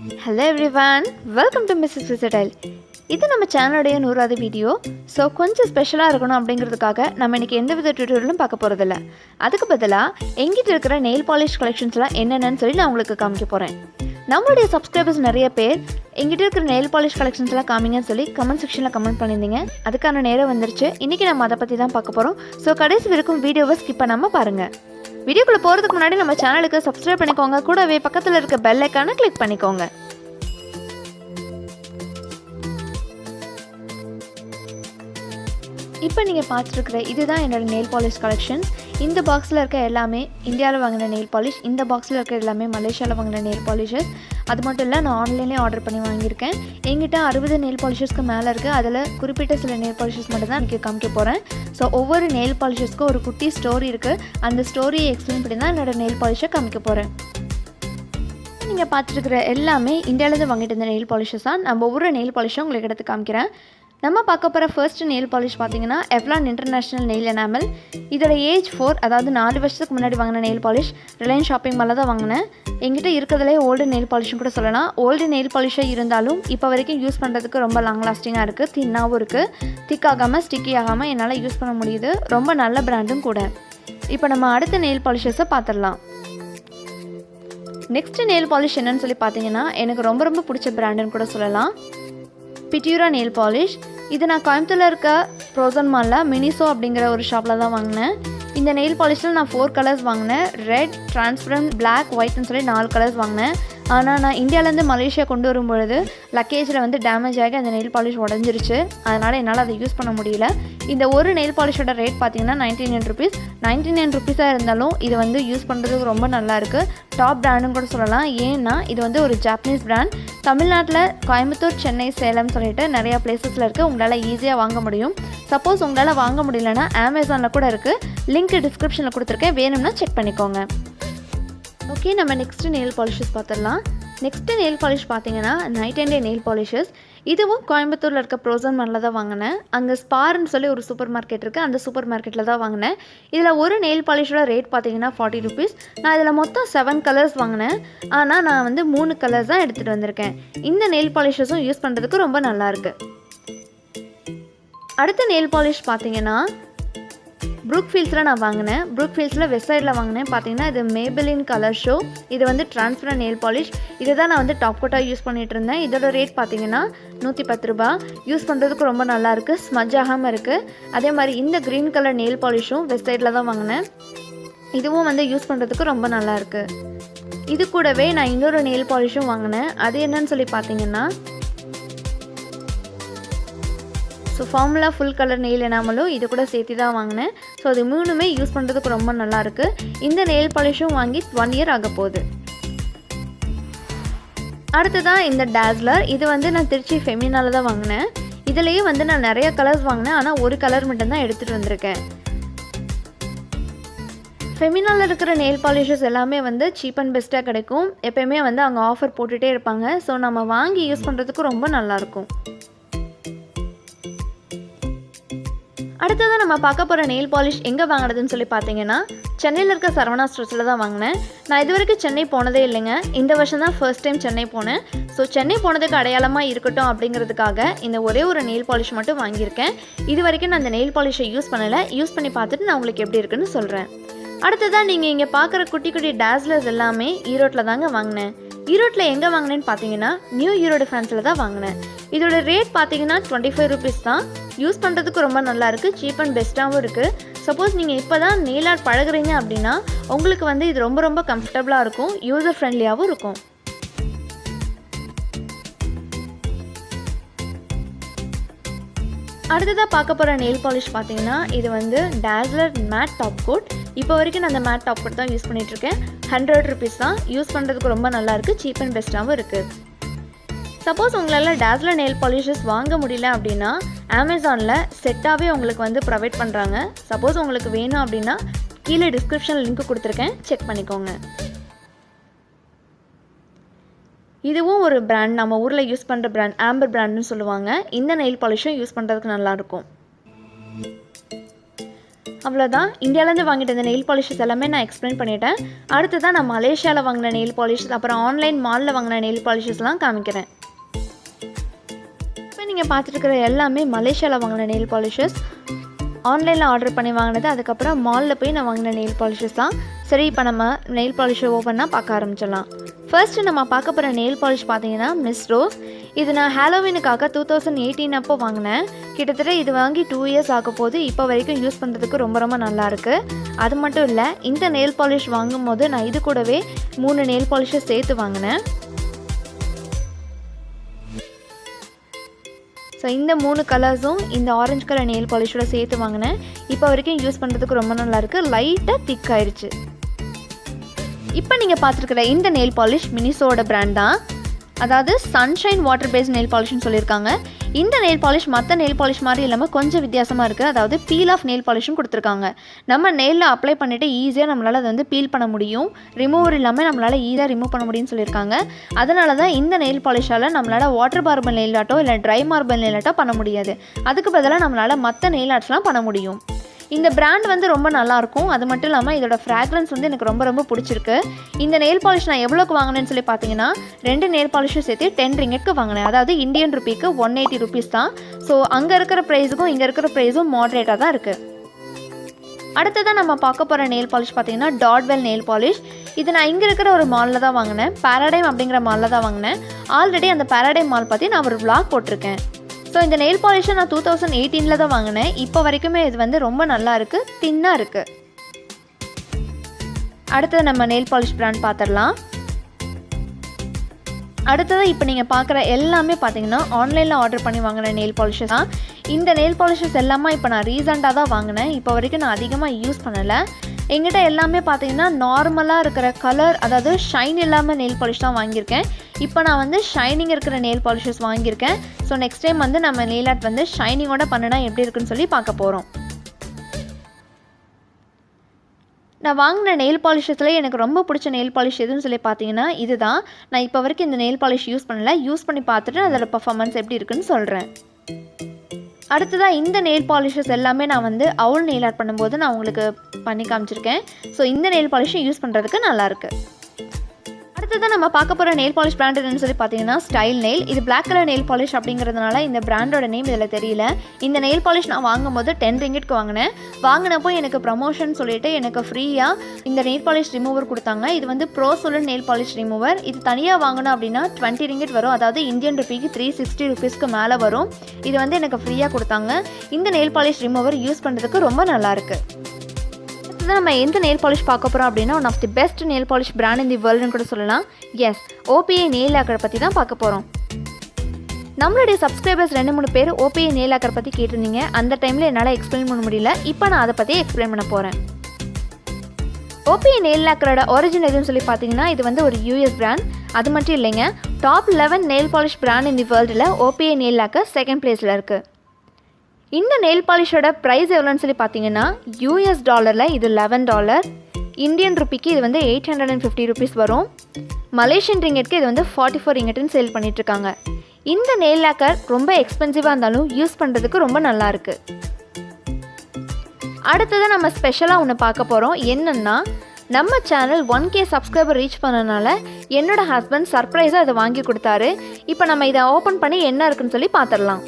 Hello everyone, welcome to Mrs. Versatile. இது நம்ம சேனலுடைய 100வது வீடியோ. ஸோ கொஞ்சம் ஸ்பெஷலாக இருக்கணும் அப்படிங்கிறதுக்காக நம்ம இன்றைக்கி எந்த வித டியூட்டோரியலும் பார்க்க போகிறதில்ல. அதுக்கு பதிலாக எங்கிட்ட இருக்கிற நெயில் பாலிஷ் கலெக்ஷன்ஸ்லாம் என்னென்னு சொல்லி நான் உங்களுக்கு காமிக்க போகிறேன். நம்மளுடைய சப்ஸ்கிரைபர்ஸ் நிறைய பேர் எங்கிட்ட இருக்கிற நெயில் பாலிஷ் கலெக்ஷன்ஸ்லாம் காமிங்கன்னு சொல்லி கமெண்ட் செக்ஷனில் கமெண்ட் பண்ணியிருந்தீங்க. அதுக்கான நேரம் வந்துருச்சு. இன்றைக்கி நம்ம அதை பற்றி தான் பார்க்க போகிறோம். ஸோ கடைசி வரைக்கும் வீடியோவை ஸ்கிப் பண்ணாமல் பாருங்கள். வீடியோக்குள்ளே போகிறதுக்கு முன்னாடி நம்ம சேனலுக்கு சப்ஸ்கிரைப் பண்ணிக்கோங்க. கூடவே பக்கத்தில் இருக்க பெல் ஐக்கானை கிளிக் பண்ணிக்கோங்க. இப்போ நீங்கள் பார்த்துருக்குற இதுதான் என்னோடய நெயில் பாலிஷ் கலெக்ஷன்ஸ். இந்த பாக்ஸில் இருக்க எல்லாமே இந்தியாவில் வாங்கின நெயில் பாலிஷ், இந்த பாக்ஸில் இருக்க எல்லாமே மலேசியாவில் வாங்கின நெயில் பாலிஷஸ். அது மட்டும் இல்லை, நான் ஆன்லைன்லேயே ஆர்டர் பண்ணி வாங்கியிருக்கேன். என்கிட்ட 60 நெயில் பாலிஷஸ்க்கு மேலே இருக்குது. அதில் குறிப்பிட்ட சில நெயில் பாலிஷஸ் மட்டும் தான் எனக்கு காமிக்க போகிறேன். ஸோ ஒவ்வொரு நெயில் பாலிஷஸ்க்கும் ஒரு குட்டி ஸ்டோரி இருக்குது. அந்த ஸ்டோரியை எக்ஸ்பிளைன் பண்ணி தான் என்னோடய நெயில் பாலிஷை காமிக்க போகிறேன். நீங்கள் பார்த்துருக்குற எல்லாமே இந்தியாவிலேருந்து வாங்கிட்டு இருந்த நெயில் பாலிஷஸ் தான். நம்ம ஒவ்வொரு நெயில் பாலிஷும் உங்களுக்கு எடுத்து காமிக்கிறேன். நம்ம பார்க்க போகிற ஃபர்ஸ்ட் நெயில் பாலிஷ் பார்த்தீங்கன்னா எவ்லான் இன்டர்நேஷ்னல் நெயில் எனாமல். இதோட ஏஜ் 4, அதாவது 4 வருஷத்துக்கு முன்னாடி வாங்கின நெயில் பாலிஷ். ரிலையன்ஸ் ஷாப்பிங் மாலில் தான் வாங்கினேன். எங்கிட்ட இருக்கிறதுலே ஓல்டு நெயில் பாலிஷ்னு கூட சொல்லலாம். ஓல்டு நெயில் பாலிஷாக இருந்தாலும் இப்போ வரைக்கும் யூஸ் பண்ணுறதுக்கு ரொம்ப லாங் லாஸ்டிங்காக இருக்குது. தின்னாகவும் இருக்குது. திக்காகாமல் ஸ்டிக்கி ஆகாமல் என்னால் யூஸ் பண்ண முடியுது. ரொம்ப நல்ல பிராண்டும் கூட. இப்போ நம்ம அடுத்த நெயில் பாலிஷஸை பார்த்துடலாம். நெக்ஸ்ட் நெயில் பாலிஷ் என்னன்னு சொல்லி பார்த்தீங்கன்னா எனக்கு ரொம்ப பிடிச்ச பிராண்டுன்னு கூட சொல்லலாம். பிட்யூரா நெயில் பாலிஷ். இது நான் கோயம்புத்தூரில் இருக்க ப்ரோசன் மாலில் மினிசோ அப்படிங்கிற ஒரு ஷாப்பில் தான் வாங்கினேன். இந்த நெயில் பாலிஷில் நான் 4 கலர்ஸ் வாங்கினேன். ரெட், டிரான்ஸ்பரண்ட், பிளாக், ஒயிட்னு சொல்லி 4 கலர்ஸ் வாங்கினேன். ஆனால் நான் இந்தியாவிலேருந்து மலேசியா கொண்டு வரும்பொழுது லக்கேஜில் வந்து டேமேஜ் ஆகி அந்த நெயில் பாலிஷ் உடஞ்சிருச்சு. அதனால் என்னால் அதை யூஸ் பண்ண முடியல. இந்த ஒரு நெயில் பாலிஷோட ரேட் பார்த்தீங்கன்னா 99 ருபீஸ். 99 ருபீஸாக இருந்தாலும் இது வந்து யூஸ் பண்ணுறதுக்கு ரொம்ப நல்லாயிருக்கு. டாப் பிராண்டுன்னு கூட சொல்லலாம். ஏன்னா இது வந்து ஒரு ஜாப்பனீஸ் பிராண்ட். தமிழ்நாட்டில் கோயம்புத்தூர், சென்னை, சேலம் சொல்லிட்டு நிறையா பிளேசஸில் இருக்குது. உங்களால் ஈஸியாக வாங்க முடியும். சப்போஸ் உங்களால் வாங்க முடியலன்னா அமேசானில் கூட இருக்குது. லிங்க் டிஸ்கிரிப்ஷனில் கொடுத்துருக்கேன், வேணும்னா செக் பண்ணிக்கோங்க. ஓகே, நம்ம நெக்ஸ்ட்டு நெயில் பாலிஷஸ் பார்த்துடலாம். நெக்ஸ்ட்டு நெயில் பாலிஷ் பார்த்தீங்கன்னா night and day nail polishes. இதுவும் கோயம்புத்தூரில் இருக்க ப்ரோசன் மாலில் தான் வாங்கினேன். அங்கே ஸ்பார்ன்னு சொல்லி ஒரு சூப்பர் மார்க்கெட் இருக்குது. அந்த சூப்பர் மார்க்கெட்டில் தான் வாங்கினேன். இதில் ஒரு நெயில் பாலிஷோட ரேட் பார்த்தீங்கன்னா 40 ருபீஸ். நான் இதில் மொத்தம் 7 கலர்ஸ் வாங்கினேன். ஆனால் நான் வந்து 3 கலர்ஸ் தான் எடுத்துகிட்டு வந்திருக்கேன். இந்த நெயில் பாலிஷஸும் யூஸ் பண்ணுறதுக்கு ரொம்ப நல்லாயிருக்கு. அடுத்த நெயில் பாலிஷ் பார்த்தீங்கன்னா ப்ரூக்ஃபீல்ட்ஸில் நான் வாங்கினேன். ப்ரூக்ஃபீல்ட்ஸில் வெஸ்ட் சைடில் வாங்கினேன். பார்த்தீங்கன்னா இது மேபிளின் கலர் ஷோ. இது வந்து டிரான்ஸ்பரண்ட் நெயில் பாலிஷ். இதை தான் நான் வந்து டாப் கோட்டாக யூஸ் பண்ணிகிட்டு இருந்தேன். இதோட ரேட் பார்த்தீங்கன்னா 110 ரூபா. யூஸ் பண்ணுறதுக்கு ரொம்ப நல்லாயிருக்கு. ஸ்மஜ் ஆகாமல் இருக்குது. அதே மாதிரி இந்த க்ரீன் கலர் நெயில் பாலிஷும் வெஸ்ட் சைடில் தான் வாங்கினேன். இதுவும் வந்து யூஸ் பண்ணுறதுக்கு ரொம்ப நல்லாயிருக்கு. இது கூடவே நான் இன்னொரு நெயில் பாலிஷும் வாங்கினேன். அது என்னன்னு சொல்லி பார்த்தீங்கன்னா so formula full colour nail எனாமலும் இது கூட சேர்த்து தான் வாங்கினேன். ஸோ அது 3மே யூஸ் பண்ணுறதுக்கு ரொம்ப நல்லாயிருக்கு. இந்த நெயில் பாலிஷும் வாங்கி 1 இயர் ஆக போகுது. அடுத்ததான் இந்த Dazzler. இது வந்து நான் திருச்சி ஃபெமினாவில் தான் வாங்கினேன். இதுலேயே வந்து நான் நிறைய கலர்ஸ் வாங்கினேன். ஆனால் ஒரு கலர் மட்டும்தான் எடுத்துகிட்டு வந்திருக்கேன். ஃபெமினாவில் இருக்கிற நெயில் பாலிஷஸ் எல்லாமே வந்து சீப் அண்ட் பெஸ்ட்டாக கிடைக்கும். எப்போயுமே வந்து அவங்க ஆஃபர் போட்டுகிட்டே இருப்பாங்க. ஸோ நம்ம வாங்கி யூஸ் பண்ணுறதுக்கு ரொம்ப நல்லாயிருக்கும். அடுத்ததான் நம்ம பார்க்க போகிற நெயில் பாலிஷ் எங்கே வாங்கினதுன்னு சொல்லி பார்த்தீங்கன்னா சென்னையில் இருக்க சரவணா ஸ்டோர்ஸில் தான் வாங்கினேன். நான் இது வரைக்கும் சென்னை போனதே இல்லைங்க. இந்த வருஷம் தான் ஃபர்ஸ்ட் டைம் சென்னை போனேன். ஸோ சென்னை போனதுக்கு அடையாளமாக இருக்கட்டும் அப்படிங்கிறதுக்காக இந்த ஒரே ஒரு நெயில் பாலிஷ் மட்டும் வாங்கியிருக்கேன். இது வரைக்கும் நான் அந்த நெயில் பாலிஷை யூஸ் பண்ணலை. யூஸ் பண்ணி பார்த்துட்டு நான் உங்களுக்கு எப்படி இருக்குன்னு சொல்கிறேன். அடுத்ததான் நீங்கள் இங்கே பார்க்குற குட்டி குட்டி டேஸ்லர்ஸ் எல்லாமே ஈரோட்டில் தாங்க வாங்கினேன். ஈரோட்டில் எங்கே வாங்கினேன்னு பார்த்தீங்கன்னா நியூ ஈரோடு ஃபேன்ஸில் தான் வாங்கினேன். இதோட ரேட் பார்த்தீங்கன்னா 25 ருபீஸ் தான். யூஸ் பண்ணுறதுக்கு ரொம்ப நல்லாயிருக்கு. சீப் அண்ட் பெஸ்ட்டாகவும் இருக்குது. சப்போஸ் நீங்கள் இப்போ தான் நெயில் ஆர்ட் பழகுறீங்க அப்படின்னா உங்களுக்கு வந்து இது ரொம்ப கம்ஃபர்டபுளாக இருக்கும். யூசர் ஃப்ரெண்ட்லியாகவும் இருக்கும். அடுத்ததாக பார்க்க போகிற நெயில் பாலிஷ் பார்த்தீங்கன்னா இது வந்து Dazzler மேட் டாப் கோட். இப்போ வரைக்கும் நான் அந்த மேட் டாப் கோட் தான் யூஸ் பண்ணிகிட்ருக்கேன். 100 ருபீஸ் தான். யூஸ் பண்ணுறதுக்கு ரொம்ப நல்லாயிருக்கு. சீப் அண்ட் பெஸ்ட்டாகவும் இருக்குது. சப்போஸ் உங்களால் Dazzler நெயில் பாலிஷஸ் வாங்க முடியல அப்படின்னா அமேசானில் செட்டாகவே உங்களுக்கு வந்து ப்ரொவைட் பண்ணுறாங்க. சப்போஸ் உங்களுக்கு வேணும் அப்படின்னா கீழே டிஸ்கிரிப்ஷன் லிங்க் கொடுத்துருக்கேன், செக் பண்ணிக்கோங்க. இதுவும் ஒரு பிராண்ட், நம்ம ஊரில் யூஸ் பண்ணுற பிராண்ட், ஆம்பர் பிராண்டுன்னு சொல்லுவாங்க. இந்த நெயில் பாலிஷும் யூஸ் பண்ணுறதுக்கு நல்லாயிருக்கும். அவ்வளோதான். இந்தியாவிலேருந்து வாங்கிட்டு இந்த நெயில் பாலிஷஸ் எல்லாமே நான் எக்ஸ்பிளைன் பண்ணிட்டேன். அடுத்ததான் நான் மலேசியாவில் வாங்கின நெயில் பாலிஷ், அப்புறம் ஆன்லைன் மாலில் வாங்கின நெயில் பாலிஷஸ்லாம் காமிக்கிறேன். இப்போ நீங்கள் பார்த்துருக்கிற எல்லாமே மலேசியாவில் வாங்கின நெயில் பாலிஷஸ், ஆன்லைனில் ஆர்டர் பண்ணி வாங்கினது, அதுக்கப்புறம் மாலில் போய் நான் வாங்கின நெயில் பாலிஷஸ் தான். சரி, இப்போ நம்ம நெயில் பாலிஷை ஓப்பனாக பார்க்க ஆரம்பிச்சிடலாம். ஃபர்ஸ்ட்டு நம்ம பார்க்க போகிற நெயில் பாலிஷ் பார்த்தீங்கன்னா மிஸ் ரோஸ். இது நான் ஹாலோவினுக்காக 2018 அப்போ வாங்கினேன். கிட்டத்தட்ட இது வாங்கி 2 இயர்ஸ் ஆக போது. இப்போ வரைக்கும் யூஸ் பண்ணுறதுக்கு ரொம்ப ரொம்ப நல்லாயிருக்கு. அது மட்டும் இல்லை, இந்த நெயில் பாலிஷ் வாங்கும் போது நான் இது கூடவே 3 நெயில் பாலிஷை சேர்த்து வாங்கினேன். ஸோ இந்த 3 கலர்ஸும் இந்த ஆரஞ்சு கலர் நெயில் பாலிஷோட சேர்த்து வாங்கினேன். இப்போ வரைக்கும் யூஸ் பண்ணுறதுக்கு ரொம்ப நல்லாயிருக்கு. லைட்டாக திக் ஆயிடுச்சு. இப்போ நீங்கள் பார்த்துருக்குற இந்த நெயில் பாலிஷ் மினிசோட பிராண்ட் தான். அதாவது சன்ஷைன் வாட்டர் பேஸ்ட் நெயில் பாலிஷ்னு சொல்லியிருக்காங்க. இந்த நெயில் பாலிஷ் மற்ற நெயில் பாலிஷ் மாதிரி இல்லாமல் கொஞ்சம் வித்தியாசமாக இருக்குது. அதாவது பீல் ஆஃப் நெயில் பாலிஷும் கொடுத்துருக்காங்க. நம்ம நெயிலில் அப்ளை பண்ணிவிட்டு ஈஸியாக நம்மளால் அதை வந்து பீல் பண்ண முடியும். ரிமூவர் இல்லாமல் நம்மளால் ஈஸியாக ரிமூவ் பண்ண முடியும்னு சொல்லியிருக்காங்க. அதனால தான் இந்த நெயில் பாலிஷால் நம்மளால் வாட்டர் மார்பிள் நெயில் ஆர்ட்டோ இல்லை ட்ரை மார்பிள் நெயில் ஆர்ட்டோ பண்ண முடியாது. அதுக்கு பதிலாக நம்மளால் மற்ற நெயில் ஆர்ட்ஸ்லாம் பண்ண முடியும். இந்த பிராண்ட் வந்து ரொம்ப நல்லாயிருக்கும். அது மட்டும் இல்லாமல் இதோட ஃப்ராக்ரன்ஸ் வந்து எனக்கு ரொம்ப ரொம்ப பிடிச்சிருக்கு. இந்த நெயில் பாலிஷ் நான் எவ்வளோக்கு வாங்கினேன்னு சொல்லி பார்த்தீங்கன்னா 2 நெயில் பாலிஷும் சேர்த்து 10 ரிங்கெட்க்கு வாங்கினேன். அதாவது இந்தியன் ருப்பிக்கு 180 ருபீஸ் தான். ஸோ அங்கே இருக்கிற ப்ரைஸுக்கும் இங்கே இருக்கிற ப்ரைஸும் மாட்ரேட்டாக தான் இருக்குது. அடுத்ததான் நம்ம பார்க்க போகிற நெயில் பாலிஷ் பார்த்தீங்கன்னா டாட்வெல் நெயில் பாலிஷ். இது நான் இங்கே இருக்கிற ஒரு மாலில் தான் வாங்கினேன். பாராடைம் அப்படிங்கிற மாலில் தான் வாங்கினேன். ஆல்ரெடி அந்த பாராடைம் மால் பற்றி நான் ஒரு vlog போட்டிருக்கேன். ஸோ இந்த நெயில் பாலிஷை நான் 2018 தான் வாங்கினேன். இப்போ வரைக்குமே இது வந்து ரொம்ப நல்லா இருக்குது, தின்னாக இருக்குது. அடுத்தது நம்ம நெயில் பாலிஷ் பிராண்ட் பார்த்துடலாம். அடுத்தது இப்போ நீங்கள் பார்க்குற எல்லாமே பார்த்தீங்கன்னா ஆன்லைனில் ஆர்டர் பண்ணி வாங்கின நெயில் பாலிஷஸ் தான். இந்த நெயில் பாலிஷஸ் எல்லாமே இப்போ நான் ரீசெண்டாக தான் வாங்கினேன். இப்போ வரைக்கும் நான் அதிகமாக யூஸ் பண்ணலை. எங்கிட்ட எல்லாமே பார்த்தீங்கன்னா நார்மலாக இருக்கிற கலர், அதாவது ஷைன் இல்லாமல் நெயில் பாலிஷ் தான் வாங்கியிருக்கேன். இப்போ நான் வந்து ஷைனிங் இருக்கிற நெயில் பாலிஷஸ் வாங்கியிருக்கேன். ஸோ நெக்ஸ்ட் டைம் வந்து நம்ம நெயில் ஆர்ட் வந்து ஷைனிங்கோட பண்ணினா எப்படி இருக்குன்னு சொல்லி பார்க்க போகிறோம். நான் வாங்கின நெயில் பாலிஷஸில் எனக்கு ரொம்ப பிடிச்ச நெயில் பாலிஷ் எதுன்னு சொல்லி பார்த்தீங்கன்னா இதுதான். நான் இப்போ வரைக்கும் இந்த நெயில் பாலிஷ் யூஸ் பண்ணலை. யூஸ் பண்ணி பார்த்துட்டு அதோட பர்ஃபார்மன்ஸ் எப்படி இருக்குன்னு சொல்கிறேன். அடுத்ததாக இந்த நெயில் பாலிஷஸ் எல்லாமே நான் வந்து அவுல் நெயில் ஆர்ட் பண்ணும்போது நான் உங்களுக்கு பண்ணி காமிச்சிருக்கேன். ஸோ இந்த நெயில் பாலிஷும் யூஸ் பண்ணுறதுக்கு நல்லாயிருக்கு. அடுத்ததான் நம்ம பார்க்க போகிற நெயில் பாலிஷ் பிராண்ட் என்னன்னு சொல்லி பார்த்தீங்கன்னா ஸ்டைல் நெயில். இது பிளாக் கலர் நெயில் பாலிஷ் அப்படிங்கிறதுனால இந்த பிராண்டோட நேம் இதில் தெரியல. இந்த நெயில் பாலிஷ் நான் வாங்கும்போது 10 ரிங்கெட்க்கு வாங்கினேன். வாங்கினப்போ எனக்கு ப்ரமோஷன் சொல்லிட்டு எனக்கு ஃப்ரீயாக இந்த நெயில் பாலிஷ் ரிமூவர் கொடுத்தாங்க. இது வந்து ப்ரோ சொல்லுன் நெயில் பாலிஷ் ரிமூவர். இது தனியாக வாங்கணும் அப்படின்னா 20 ரிங்கெட் வரும். அதாவது இந்தியன் ருப்பிக்கு 360 ருபீஸ்க்கு மேலே வரும். இது வந்து எனக்கு ஃப்ரீயாக கொடுத்தாங்க. இந்த நெயில் பாலிஷ் ரிமூவர் யூஸ் பண்ணுறதுக்கு ரொம்ப நல்லாயிருக்கு. அடுத்தது நம்ம எந்த நெயில் பாலிஷ் பார்க்க போகிறோம் அப்படின்னா one of the best nail polish brand in the வேர்ல்டுன்னு கூட சொல்லலாம். எஸ், O.P.I நெயில் லாக்கரை பற்றி தான் பார்க்க போகிறோம். நம்மளுடைய சப்ஸ்கிரைபர்ஸ் 2-3 பேர் O.P.I நெயில் லாக்கரை பற்றி கேட்டிருந்தீங்க. அந்த டைமில் என்னால் எக்ஸ்பிளைன் பண்ண முடியல. இப்போ நான் அதை பற்றி எக்ஸ்பிளைன் பண்ண போகிறேன். O.P.I நெயில் லாக்கரோட ஒரிஜின் எதுன்னு சொல்லி பார்த்தீங்கன்னா இது வந்து ஒரு US பிராண்ட். அது மட்டும் இல்லைங்க, top 11 nail polish brand in the வேர்ல்டில் O.P.I நெயில் லாக்கர் செகண்ட் பிளேஸில் இருக்குது. இந்த நெயில் பாலிஷோட ப்ரைஸ் எவ்வளோன்னு சொல்லி பார்த்தீங்கன்னா US டாலரில் இது $11, இந்தியன் ருப்பிக்கு இது வந்து 850 ருபீஸ் வரும், மலேசியன் ரிங்கெட்க்கு இது வந்து 44 ரிங்கெட்னு சேல் பண்ணிகிட்ருக்காங்க. இந்த நெயில் லாக்கர் ரொம்ப எக்ஸ்பென்சிவாக இருந்தாலும் யூஸ் பண்ணுறதுக்கு ரொம்ப நல்லாயிருக்கு. அடுத்தது நம்ம ஸ்பெஷலாக ஒன்று பார்க்க போகிறோம். என்னென்னா நம்ம சேனல் 1K சப்ஸ்கிரைபர் ரீச் பண்ணனால என்னோடய ஹஸ்பண்ட் சர்ப்ரைஸாக இதை வாங்கி கொடுத்தாரு. இப்போ நம்ம இதை ஓப்பன் பண்ணி என்ன இருக்குன்னு சொல்லி பார்த்துடலாம்.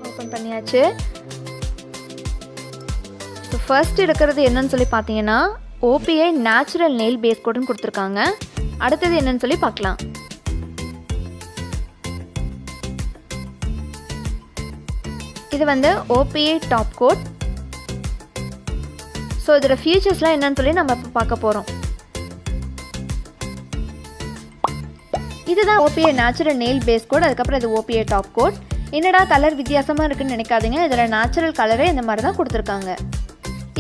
ஓப்பன் பண்ணியாச்சு. ஸோ ஃபர்ஸ்ட் இருக்கிறது என்னன்னு சொல்லி பார்த்தீங்கன்னா O.P.I நேச்சுரல் நெயில் பேஸ் கோட்னு கொடுத்துருக்காங்க. அடுத்தது என்னன்னு சொல்லி பார்க்கலாம். இது வந்து O.P.I டாப் கோட். ஸோ இதோட ஃபீச்சர்ஸ்லாம் என்னன்னு சொல்லி நம்ம இப்போ பார்க்க போகிறோம். இதுதான் O.P.I natural nail base code. அதுக்கப்புறம் இது O.P.I டாப் கோட். என்னடா கலர் வித்தியாசமாக இருக்குன்னு நினைக்காதீங்க. இதில் நேச்சுரல் கலரே இந்த மாதிரி தான் கொடுத்துருக்காங்க.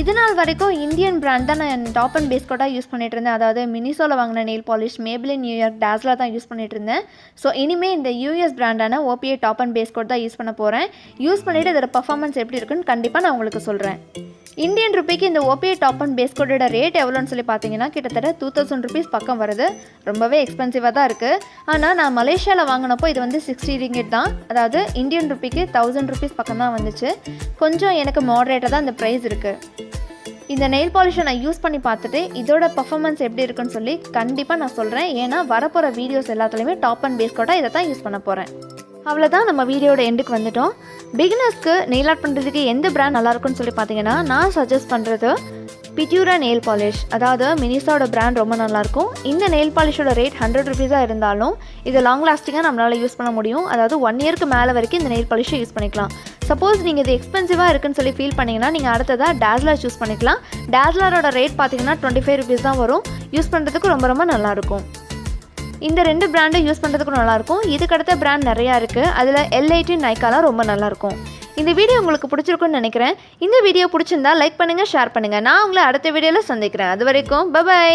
இதனால் வரைக்கும் இந்தியன் பிராண்ட் தான் நான் டாப் அண்ட் பேஸ் கோட்டாக யூஸ் பண்ணிட்டு இருந்தேன். அதாவது மினிசோவில் வாங்கின nail polish, Maybelline New York, Dazller தான் யூஸ் பண்ணிட்டு இருந்தேன். ஸோ இனிமேல் இந்த US பிராண்டான O.P.I top and base code தான் யூஸ் பண்ண போகிறேன். யூஸ் பண்ணிவிட்டு இதோட பர்ஃபார்மன்ஸ் எப்படி இருக்குன்னு கண்டிப்பாக நான் உங்களுக்கு சொல்கிறேன். இந்தியன் ருபிக்கு இந்த O.P.I டாப் அண்ட் பேஸ் கோடோட ரேட் எவ்வளோன்னு சொல்லி பார்த்தீங்கன்னா கிட்டத்தட்ட 2000 rupees பக்கம் வருது. ரொம்பவே எக்ஸ்பென்சிவாக தான் இருக்குது. ஆனால் நான் மலேசியாவில் வாங்கினப்போ இது வந்து 60 ringgit தான். அதாவது இந்தியன் ருபிக்கு 1000 rupees பக்கம் தான் வந்துச்சு. கொஞ்சம் எனக்கு மாடரேட்டாக தான் இந்த ப்ரைஸ் இருக்குது. இந்த நெயில் பாலிஷை நான் யூஸ் பண்ணி பார்த்துட்டு இதோட பர்ஃபார்மன்ஸ் எப்படி இருக்குன்னு சொல்லி கண்டிப்பாக நான் சொல்கிறேன். ஏன்னா வரப்போகிற வீடியோஸ் எல்லாத்துலேயுமே டாப் அண்ட் பேஸ் கோட்டாக இதை தான் யூஸ் பண்ண போகிறேன். அவ்வளோதான், நம்ம வீடியோட எண்டுக்கு வந்துட்டோம். பிகினர்ஸ்க்கு நெயில் ஆர்ட் பண்ணுறதுக்கு எந்த பிராண்ட் நல்லாயிருக்குன்னு சொல்லி பார்த்தீங்கன்னா நான் சஜஸ்ட் பண்ணுறது பிட்யூரா நெயில் பாலிஷ். அதாவது மினிசோட பிராண்ட் ரொம்ப நல்லாயிருக்கும். இந்த நெயில் பாலிஷோட ரேட் 100 rupees இருந்தாலும் இது லாங் லாஸ்டிங்காக நம்மளால் யூஸ் பண்ண முடியும். அதாவது 1 yearக்கு மேலே வரைக்கும் இந்த நெயில் பாலிஷை யூஸ் பண்ணிக்கலாம். சப்போஸ் நீங்கள் இது எக்ஸ்பென்சிவாக இருக்குன்னு சொல்லி ஃபீல் பண்ணிங்கன்னா நீங்கள் அடுத்ததாக டேஸ்லர் சூஸ் பண்ணிக்கலாம். டேஸ்லரோட ரேட் பார்த்தீங்கன்னா 25 rupees தான் வரும். யூஸ் பண்ணுறதுக்கு ரொம்ப ரொம்ப நல்லாயிருக்கும். இந்த 2 பிராண்டும் யூஸ் பண்ணுறதுக்கும் நல்லாயிருக்கும். இதுக்கடுத்த பிராண்ட் நிறையா இருக்குது. அதில் L18 நைக்காலாம் ரொம்ப நல்லாயிருக்கும். இந்த வீடியோ உங்களுக்கு பிடிச்சிருக்குன்னு நினைக்கிறேன். இந்த வீடியோ பிடிச்சிருந்தா லைக் பண்ணுங்கள், ஷேர் பண்ணுங்கள். நான் உங்களை அடுத்த வீடியோவில் சந்திக்கிறேன். அது வரைக்கும் பை.